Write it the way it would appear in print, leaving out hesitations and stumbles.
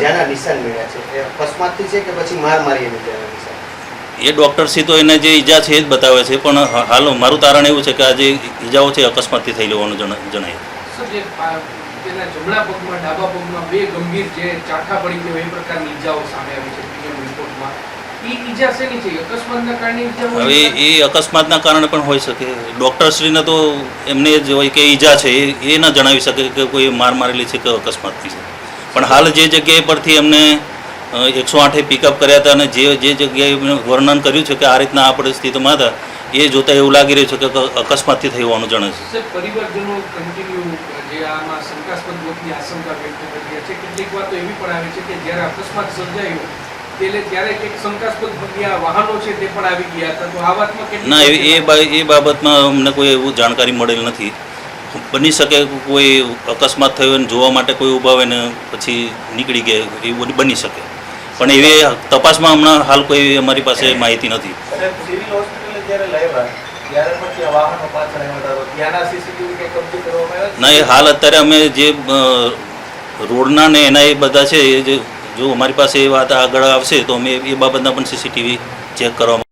ઇજાના નિશાન મળ્યા છે એ અકસ્માતથી છે કે પછી મારી એને ઇજાના નિશાન? એ ડૉક્ટરશ્રી તો એને જે ઈજા છે એ જ બતાવે છે, પણ હાલ મારું તારણ એવું છે કે આ જે ઈજાઓ છે અકસ્માતથી થઈ લેવાનું જણાય. તેના જમણા પગમાં ડાબા પગમાં બે ગંભીર જે ચાઠા પડી ગયો એ પ્રકારની ઈજાઓ સામે આવી છે પીએમ રિપોર્ટમાં. એ ઈજા શેની છે? અકસ્માતના કારણે ઈજા હોય? હવે એ અકસ્માતના કારણે પણ હોઈ શકે. ડૉક્ટરશ્રીને તો એમને જ હોય કે ઈજા છે એ ન જણાવી શકે કે કોઈ માર મારેલી છે કે અકસ્માતથી છે. પણ હાલ જે જગ્યાએ પરથી એમને 108 પિકઅપ કર્યા હતા અને જે જગ્યાએ વર્ણન કર્યું છે કે આ રીતના આ પરિસ્થિતિમાં હતા, એ જોતાં એવું લાગી રહ્યું છે કે અકસ્માતથી થઈ હોવાનું જણાય છે. પરિવારજનો કન્ટિન્યુ જે આમાં શંકાસ્પદ મોતની આશંકા વ્યક્ત કરી રહ્યા છે. કેટલીક વાતો એવી પણ આવી છે કે જ્યારે અકસ્માત સર્જાયો ત્યારે કંઈક શંકાસ્પદ બન્યા વાહનો છે તે પણ આવી ગયા હતા. તો આ વાતમાં ના, એ બાબતમાં અમને કોઈ એવું જાણકારી મળેલ નથી. બની શકે કોઈ અકસ્માત થયો અને જોવા માટે કોઈ ઊભા હોય ને પછી નીકળી ગયા, એવું બની શકે. પણ એવી તપાસમાં હમણાં હાલ કોઈ અમારી પાસે માહિતી નથી. સિવિલ હોસ્પિટલ જ્યારે લાવ્યા ત્યારે પછી વાહનો પાછળ આવ્યા હતા, ત્યાંના સીસીટીવી કે કબજે કરવામાં આવ્યા? ના, એ હાલ અત્યારે અમે જે રોડના ને એના એ બધા છે, એ જો અમારી પાસે એ વાત આગળ આવશે તો અમે એ બાબતના પણ સીસીટીવી ચેક કરવામાં